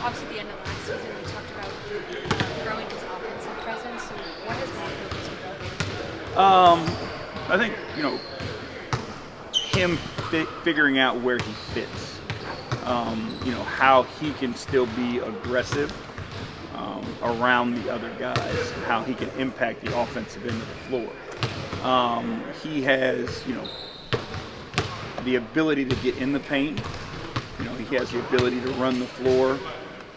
obviously, at the end of last season, we talked about growing his offensive presence. So, what has more focus on growing? I think, him figuring out where he fits. How he can still be aggressive around the other guys, how he can impact the offensive end of the floor. He has, the ability to get in the paint. He has the ability to run the floor,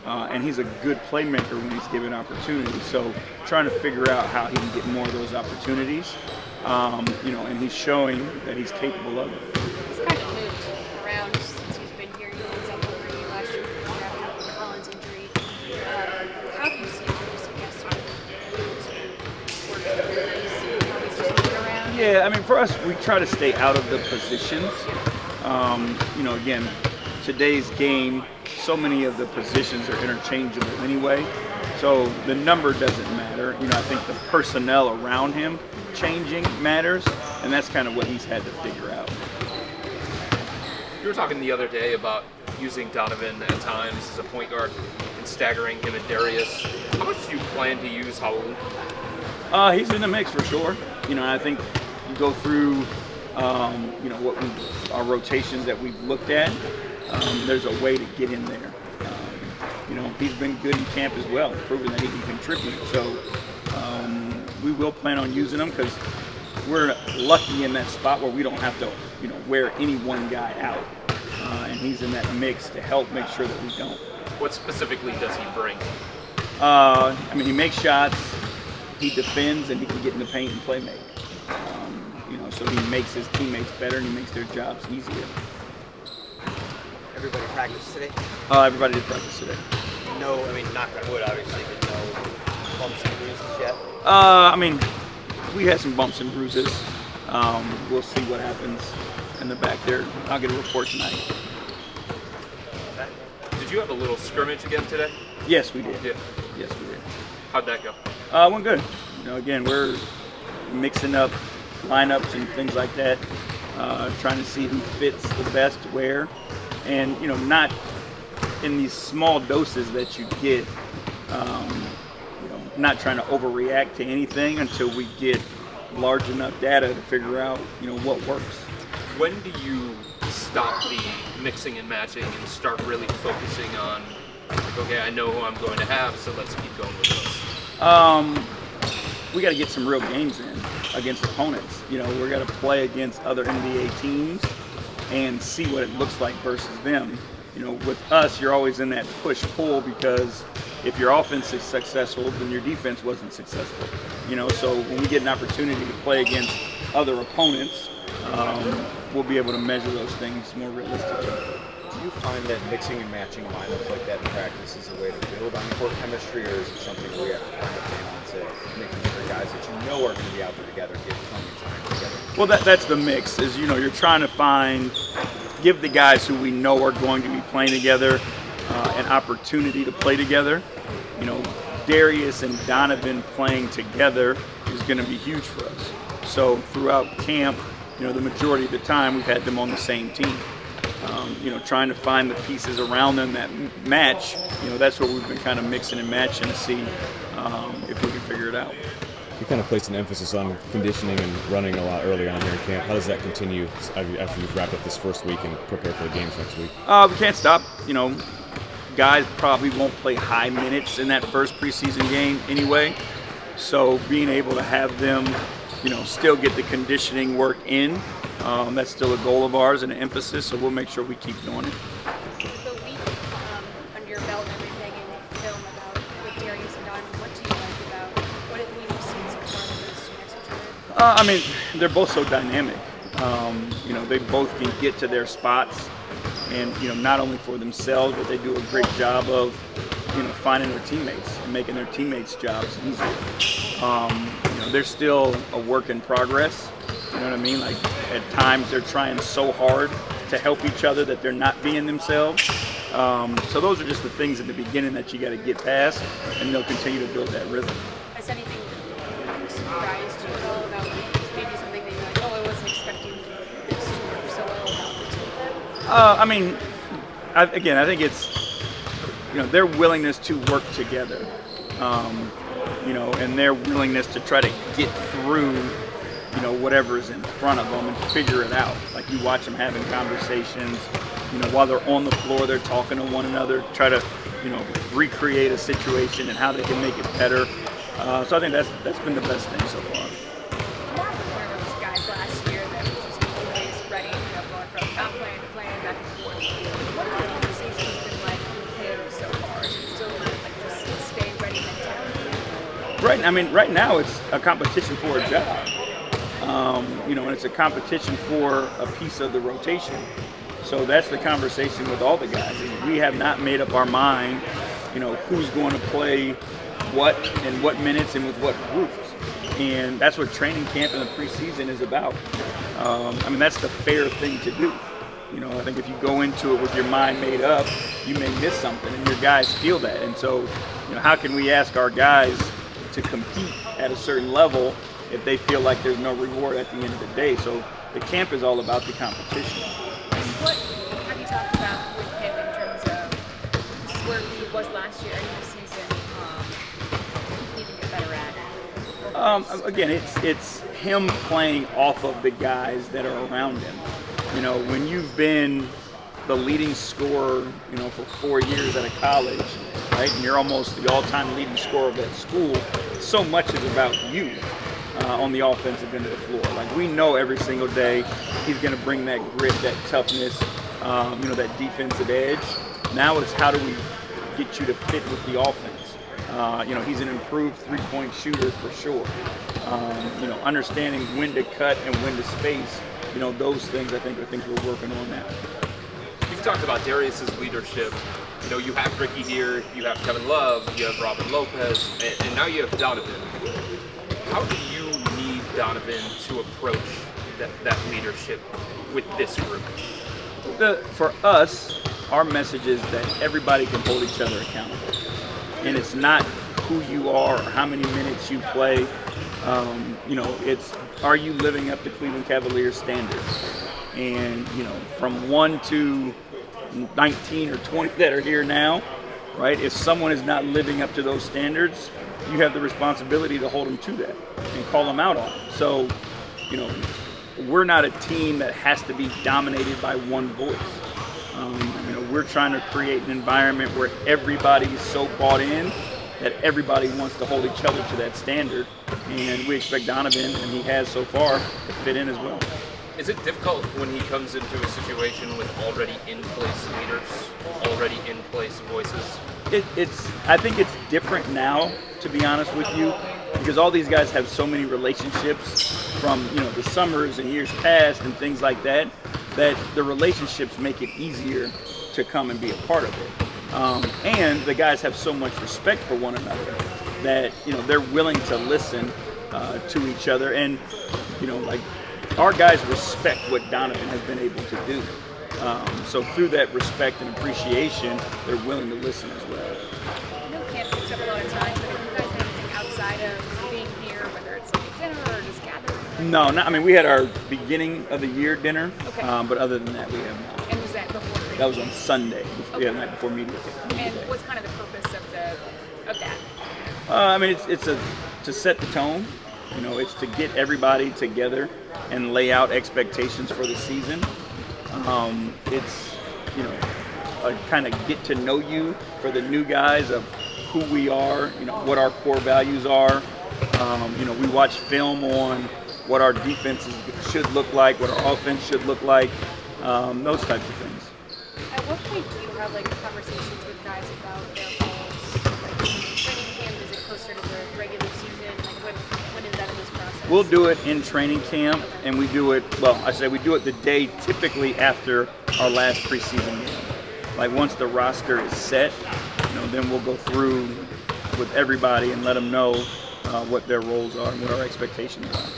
and he's a good playmaker when he's given opportunities. So trying to figure out how he can get more of those opportunities, and he's showing that he's capable of it. He's kind of moved around since he's been here. He was up over you last year after Collins' injury. How do you see him just, sort of work through how he's just moving around? Yeah, for us, we try to stay out of the positions. Again, today's game, so many of the positions are interchangeable anyway. So the number doesn't matter. I think the personnel around him changing matters, and that's kind of what he's had to figure out. You were talking the other day about using Donovan at times as a point guard and staggering him and Darius. How much do you plan to use Raul? He's in the mix for sure. I think you go through, our rotations that we've looked at. There's a way to get in there. He's been good in camp as well, proving that he can contribute. So we will plan on using him because we're lucky in that spot where we don't have to, wear any one guy out. And he's in that mix to help make sure that we don't. What specifically does he bring? He makes shots, he defends, and he can get in the paint and play make. So he makes his teammates better and he makes their jobs easier. Everybody practiced today? Everybody did practice today. No, knock on wood, obviously, but no bumps and bruises yet? We had some bumps and bruises. We'll see what happens in the back there. I'll get a report tonight. Did you have a little scrimmage again today? Yes, we did. Yeah. Yes, we did. How'd that go? Went good. Again, we're mixing up lineups and things like that, trying to see who fits the best where, and not in these small doses that you get. Not trying to overreact to anything until we get large enough data to figure out what works. When do you stop the mixing and matching and start really focusing on, okay, I know who I'm going to have, so let's keep going with this? We got to get some real games in against opponents. We're going to play against other NBA teams and see what it looks like versus them. With us, you're always in that push-pull because if your offense is successful, then your defense wasn't successful. So when we get an opportunity to play against other opponents, we'll be able to measure those things more realistically. Do you find that mixing and matching lineups like that in practice is a way to build on court chemistry, or is it something where you have to find a balance of making sure guys that are going to be out there together get plenty of time together? Well, that's the mix. Is you're trying to give the guys who we know are going to be playing together an opportunity to play together. Darius and Donovan playing together is going to be huge for us. So throughout camp, the majority of the time we've had them on the same team. Trying to find the pieces around them that match, that's what we've been kind of mixing and matching to see if we can figure it out. You kind of placed an emphasis on conditioning and running a lot early on here in camp. How does that continue after you've wrapped up this first week and prepare for the games next week? We can't stop. Guys probably won't play high minutes in that first preseason game anyway. So being able to have them, still get the conditioning work in, that's still a goal of ours and an emphasis, so we'll make sure we keep doing it. The week under your belt and everything and film about with Darius and Donovan, what do you like about what have you seen so far with those two next to each other? They're both so dynamic. They both can get to their spots and, not only for themselves, but they do a great job of, finding their teammates and making their teammates' jobs easier. They're still a work in progress. You know what I mean? Like, at times they're trying so hard to help each other that they're not being themselves. So those are just the things at the beginning that you got to get past, and they'll continue to build that rhythm. Has anything surprised you at all about maybe something that you're like, oh, I wasn't expecting this to work so well about the two of them? I think it's their willingness to work together, and their willingness to try to get through, whatever is in front of them and figure it out. Like you watch them having conversations, while they're on the floor, they're talking to one another, try to, recreate a situation and how they can make it better. So I think that's been the best thing so far. Mark was one of those guys last year that was just always ready, going from not playing to playing back and forth. What have the conversations been like with him so far? Is it still kind of like just stay ready mentality? Right now it's a competition for a job. And it's a competition for a piece of the rotation. So that's the conversation with all the guys. We have not made up our mind, who's going to play what and what minutes and with what groups. And that's what training camp and the preseason is about. That's the fair thing to do. I think if you go into it with your mind made up, you may miss something, and your guys feel that. And so, how can we ask our guys to compete at a certain level if they feel like there's no reward at the end of the day? So the camp is all about the competition. What have you talked about with him in terms of this is where he was last year in the season? He can get better at. Again, it's him playing off of the guys that are around him. When you've been the leading scorer, for 4 years at a college, right, and you're almost the all-time leading scorer of that school, so much is about you on the offensive end of the floor. Like, we know every single day he's going to bring that grit, that toughness, that defensive edge. Now it's how do we get you to fit with the offense? He's an improved three-point shooter for sure. Understanding when to cut and when to space, those things I think are things we're working on now. You've talked about Darius's leadership. You have Ricky here, you have Kevin Love, you have Robin Lopez, and now you have Donovan. How do you need Donovan to approach that leadership with this group? For us, our message is that everybody can hold each other accountable. And it's not who you are or how many minutes you play. It's are you living up to Cleveland Cavaliers standards? And, from 1 to 19 or 20 that are here now, right? If someone is not living up to those standards, you have the responsibility to hold them to that and call them out on it. So, we're not a team that has to be dominated by one voice. We're trying to create an environment where everybody is so bought in that everybody wants to hold each other to that standard. And we expect Donovan, and he has so far, to fit in as well. Is it difficult when he comes into a situation with already in place leaders, already in place voices? I think it's different now, to be honest with you, because all these guys have so many relationships from the summers and years past and things like that, that the relationships make it easier to come and be a part of it. And the guys have so much respect for one another that they're willing to listen to each other, and our guys respect what Donovan has been able to do. So through that respect and appreciation, they're willing to listen as well. I know camp takes up a lot of time, but have you guys had anything outside of being here, whether it's like dinner or just gathering? No, we had our beginning of the year dinner, Okay. But other than that, we have not. And was that before? That was on Sunday, Okay. the night before media day. And what's kind of the purpose of that? It's to set the tone. It's to get everybody together and lay out expectations for the season. It's a kind of get to know you for the new guys of who we are, what our core values are. We watch film on what our defenses should look like, what our offense should look like, those types of things. At what point do you have conversations with guys about their goals? Like training camp, is it closer to the regular season? When is that in this process? We'll do it in training camp, and we do it the day typically after our last preseason game. Once the roster is set, then we'll go through with everybody and let them know what their roles are and what our expectations are.